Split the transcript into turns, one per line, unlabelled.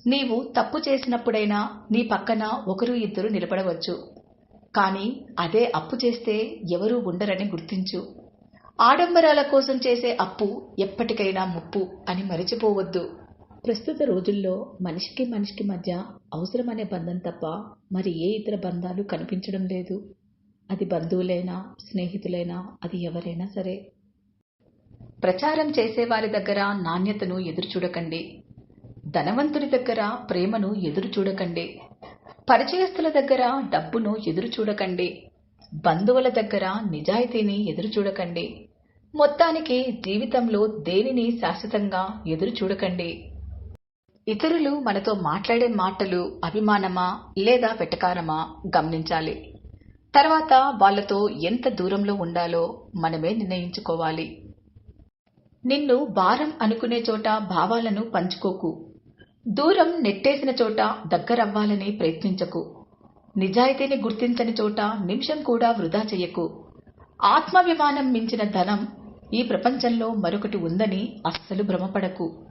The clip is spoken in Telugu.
నీవు తప్పు చేసినప్పుడైనా నీ పక్కన ఒకరు ఇద్దరు నిలబడవచ్చు. కానీ అదే అప్పు చేస్తే ఎవరూ ఉండరని గుర్తించు. ఆడంబరాల కోసం చేసే అప్పు ఎప్పటికైనా ముప్పు అని మరిచిపోవద్దు. ప్రస్తుత రోజుల్లో మనిషికి మనిషికి మధ్య అవసరమనే బంధం తప్ప మరి ఏ ఇతర బంధాలు కనిపించడం లేదు. అది బంధువులైనా, స్నేహితులైనా, అది ఎవరైనా సరే. ప్రచారం చేసేవారి దగ్గర నాణ్యతను ఎదురుచూడకండి. ధనవంతుని దగ్గర ప్రేమను ఎదురుచూడకండి. పరిచయస్తుల దగ్గర డబ్బును ఎదురుచూడకండి. బంధువుల దగ్గర నిజాయితీని ఎదురుచూడకండి. మొత్తానికి జీవితంలో దేనిని శాశ్వతంగా ఎదురుచూడకండి. ఇతరులు మనతో మాట్లాడే మాటలు అభిమానమా లేదా వెటకారమా గమనించాలి. తర్వాత వాళ్లతో ఎంత దూరంలో ఉండాలో మనమే నిర్ణయించుకోవాలి. నిన్ను భారం అనుకునే చోట భావాలను పంచుకోకు. దూరం నెట్టేసిన చోట దగ్గరవ్వాలని ప్రయత్నించకు. నిజాయితీని గుర్తించని చోట నిమిషం కూడా వృధా చెయ్యకు. ఆత్మాభిమానం మించిన ధనం ఈ ప్రపంచంలో మరొకటి ఉందని అస్సలు భ్రమపడకు.